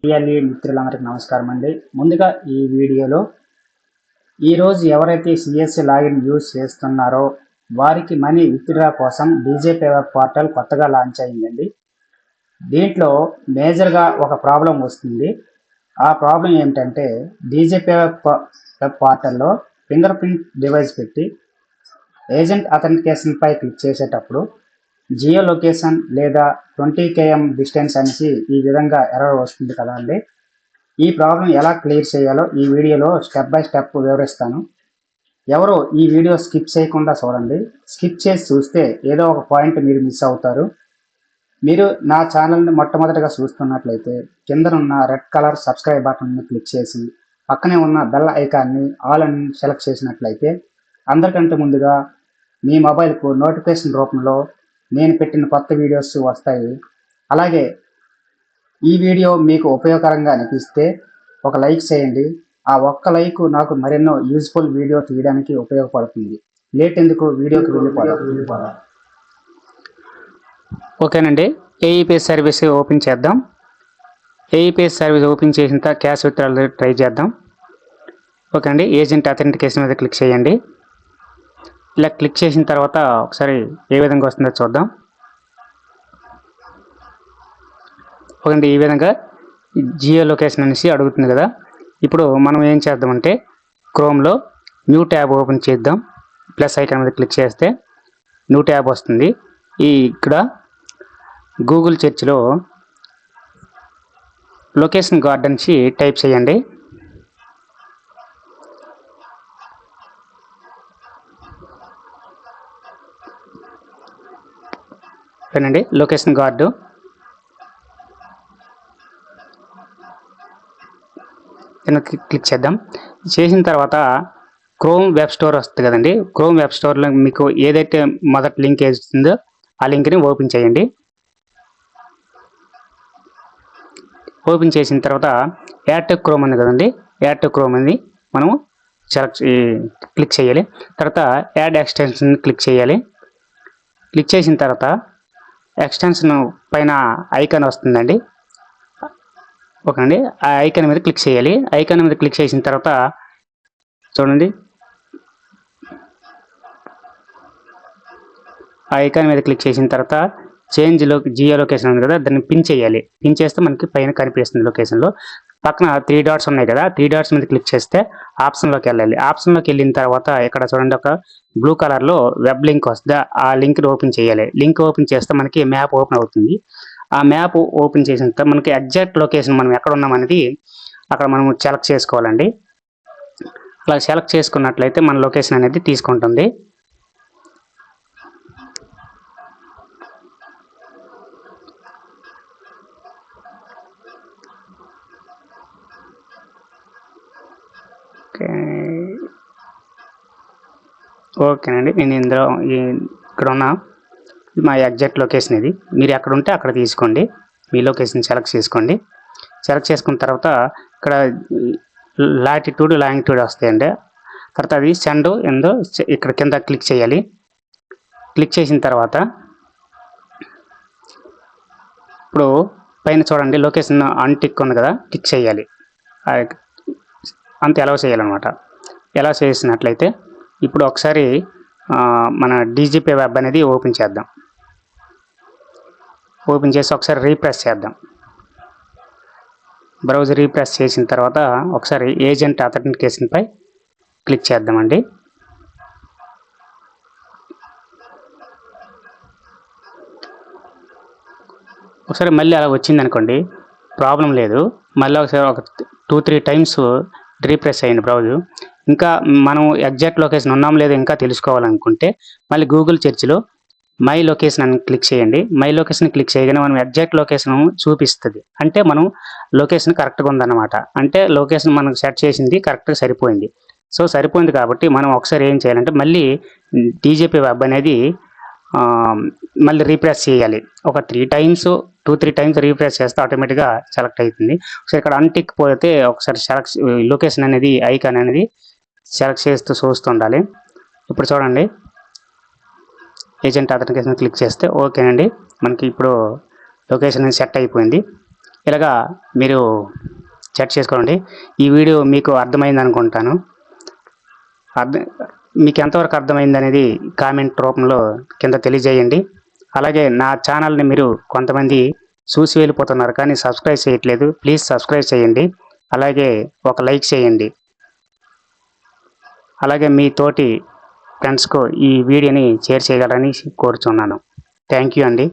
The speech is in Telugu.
రియల్లీ మిత్రులందరికీ నమస్కారం అండి. ముందుగా ఈ వీడియోలో ఈరోజు ఎవరైతే సిఎస్సి లాగిన్ యూజ్ చేస్తున్నారో వారికి మనీ విత్డ్రా కోసం డీజే పేవర్ పోర్టల్ కొత్తగా లాంచ్ అయిందండి. దీంట్లో మేజర్గా ఒక ప్రాబ్లం వస్తుంది. ఆ ప్రాబ్లం ఏమిటంటే డీజే పేవర్ పోర్టల్లో ఫింగర్ ప్రింట్ డివైస్ పెట్టి ఏజెంట్ అథెంటికేషన్పై క్లిక్ చేసేటప్పుడు జియో లొకేషన్ లేదా 20 km డిస్టెన్స్ అనేసి ఈ విధంగా ఎర్రర్ వస్తుంది కదా అండి. ఈ ప్రాబ్లం ఎలా క్లియర్ చేయాలో ఈ వీడియోలో స్టెప్ బై స్టెప్ వివరిస్తాను. ఎవరు ఈ వీడియో స్కిప్ చేయకుండా చూడండి. స్కిప్ చేసి చూస్తే ఏదో ఒక పాయింట్ మీరు మిస్ అవుతారు. మీరు నా ఛానల్ని మొట్టమొదటిగా చూస్తున్నట్లయితే కిందనున్న రెడ్ కలర్ సబ్స్క్రైబ్ బటన్ని క్లిక్ చేసి పక్కనే ఉన్న బెల్ ఐకాన్ని ఆల్ అని సెలెక్ట్ చేసినట్లయితే అందరికంటే ముందుగా మీ మొబైల్కు నోటిఫికేషన్ రూపంలో నేను పెట్టిన కొత్త వీడియోస్ వస్తాయి. అలాగే ఈ వీడియో మీకు ఉపయోగకరంగా అనిపిస్తే ఒక లైక్ చేయండి. ఆ ఒక్క లైక్ నాకు మరెన్నో యూజ్ఫుల్ వీడియో తీయడానికి ఉపయోగపడుతుంది. లేట్ ఎందుకు, వీడియోకి వెళ్ళిపోదాం. ఓకేనండి, ఏఈపీఎస్ సర్వీస్ ఓపెన్ చేద్దాం. ఏఈపీఎస్ సర్వీస్ ఓపెన్ చేసిన తర్వాత క్యాష్ విత్డ్రాల్ ట్రై చేద్దాం. ఓకే అండి, ఏజెంట్ అథెంటికేషన్ మీద క్లిక్ చేయండి. ఇలా క్లిక్ చేసిన తర్వాత ఒకసారి ఏ విధంగా వస్తుందో చూద్దాం. ఓకే, ఈ విధంగా జియో లొకేషన్ అనేసి అడుగుతుంది కదా. ఇప్పుడు మనం ఏం చేద్దామంటే క్రోమ్లో న్యూ ట్యాబ్ ఓపెన్ చేద్దాం. ప్లస్ ఐకాన్ మీద క్లిక్ చేస్తే న్యూ ట్యాబ్ వస్తుంది. ఇక్కడ గూగుల్ సెర్చ్లో లొకేషన్ గార్డ్ అనేసి టైప్ చేయండి. ఓకేనండి, లొకేషన్ గార్డు క్లిక్ చేద్దాం. చేసిన తర్వాత క్రోమ్ వెబ్ స్టోర్ వస్తుంది కదండి. క్రోమ్ వెబ్ స్టోర్లో మీకు ఏదైతే మొదటి లింక్ వేస్తుందో ఆ లింక్ని ఓపెన్ చేయండి. ఓపెన్ చేసిన తర్వాత యాడ్ టు క్రోమ్ ఉంది కదండి. యాడ్ టు క్రోమ్ అని మనము క్లిక్ చేయాలి. తర్వాత యాడ్ ఎక్స్టెన్షన్ క్లిక్ చేయాలి. క్లిక్ చేసిన తర్వాత ఎక్స్టెన్షన్ పైన ఐకాన్ వస్తుందండి. ఓకే అండి, ఆ ఐకాన్ మీద క్లిక్ చేయాలి. ఐకాన్ మీద క్లిక్ చేసిన తర్వాత చూడండి, ఆ ఐకాన్ మీద క్లిక్ చేసిన తర్వాత జియో లొకేషన్ ఉంది కదా, దాన్ని పిన్ చేయాలి. పిన్ చేస్తే మనకి పైన కనిపిస్తుంది లొకేషన్లో. పక్కన 3 డాట్స్ ఉన్నాయి కదా, 3 డాట్స్ మీద క్లిక్ చేస్తే ఆప్షన్లోకి వెళ్ళాలి. ఆప్షన్లోకి వెళ్ళిన తర్వాత ఇక్కడ చూడండి ఒక బ్లూ కలర్లో వెబ్ లింక్ వస్తుంది. ఆ లింక్ని ఓపెన్ చేయాలి. లింక్ ఓపెన్ చేస్తే మనకి మ్యాప్ ఓపెన్ అవుతుంది. ఆ మ్యాప్ ఓపెన్ చేసిన తర్వాత మనకి ఎగ్జాక్ట్ లొకేషన్ మనం ఎక్కడ ఉన్నాం అనేది అక్కడ మనం సెలెక్ట్ చేసుకోవాలండి. అలా సెలెక్ట్ చేసుకున్నట్లయితే మన లొకేషన్ అనేది తీసుకుంటుంది. ఓకేనండి, నేను ఇందులో ఇక్కడ ఉన్న మా ఎగ్జాక్ట్ లొకేషన్ ఇది. మీరు ఎక్కడ ఉంటే అక్కడ తీసుకోండి. మీ లొకేషన్ సెలెక్ట్ చేసుకోండి. సెలెక్ట్ చేసుకున్న తర్వాత ఇక్కడ లాటిట్యూడ్ లాంగిట్యూడ్ వస్తాయండి. తర్వాత అది సెండ్ ఎందో ఇక్కడ కింద క్లిక్ చేయాలి. క్లిక్ చేసిన తర్వాత ఇప్పుడు పైన చూడండి లొకేషన్ అన్టిక్ ఉంది కదా, టిక్ చేయాలి. అంత ఎలా చేయాలన్నమాట. ఎలా చేసినట్లయితే ఇప్పుడు ఒకసారి మన డీజీపీ వెబ్ అనేది ఓపెన్ చేద్దాం. ఓపెన్ చేసి ఒకసారి రీప్రెస్ చేద్దాం. బ్రౌజర్ రీప్రెస్ చేసిన తర్వాత ఒకసారి ఏజెంట్ అథెంటికేషన్పై క్లిక్ చేద్దామండి. ఒకసారి మళ్ళీ అలా వచ్చింది అనుకోండి, ప్రాబ్లం లేదు. మళ్ళీ ఒకసారి ఒక 2-3 టైమ్స్ రీప్రెస్ అయ్యింది బ్రౌజర్. ఇంకా మనం ఎగ్జాక్ట్ లొకేషన్ ఉన్నాం లేదో ఇంకా తెలుసుకోవాలనుకుంటే మళ్ళీ గూగుల్ సెర్చ్లో మై లొకేషన్ అని క్లిక్ చేయండి. మై లొకేషన్ క్లిక్ చేయగానే మనం ఎగ్జాక్ట్ లొకేషన్ చూపిస్తుంది. అంటే మనం లొకేషన్ కరెక్ట్గా ఉందన్నమాట. అంటే లొకేషన్ మనం సెట్ చేసింది కరెక్ట్గా సరిపోయింది. సో సరిపోయింది కాబట్టి మనం ఒకసారి ఏం చేయాలంటే మళ్ళీ డీజీపీ వెబ్ అనేది మళ్ళీ రీప్రెస్ చేయాలి. ఒక 2-3 టైమ్స్ రీప్రెస్ చేస్తే ఆటోమేటిక్గా సెలెక్ట్ అవుతుంది. సో ఇక్కడ అన్టిక్ పోతే ఒకసారి లొకేషన్ అనేది ఐకాన్ అనేది సెలెక్ట్ చేస్తూ చూస్తుండాలి. ఇప్పుడు చూడండి, ఏజెంట్ అథెంటికేషన్ క్లిక్ చేస్తే ఓకేనండి, మనకి ఇప్పుడు లొకేషన్ సెట్ అయిపోయింది. ఇలాగా మీరు సెట్ చేసుకోండి. ఈ వీడియో మీకు అర్థమైంది అనుకుంటాను. మీకు ఎంతవరకు అర్థమైంది అనేది కామెంట్ రూపంలో కింద తెలియజేయండి. అలాగే నా ఛానల్ని మీరు కొంతమంది చూసి వెళ్ళిపోతున్నారు కానీ సబ్స్క్రైబ్ చేయట్లేదు. ప్లీజ్ సబ్స్క్రైబ్ చేయండి. అలాగే ఒక లైక్ చేయండి. అలాగే మీ తోటి ఫ్రెండ్స్కు ఈ వీడియోని షేర్ చేయగలరని కోరుచున్నాను. థ్యాంక్ యూ అండి.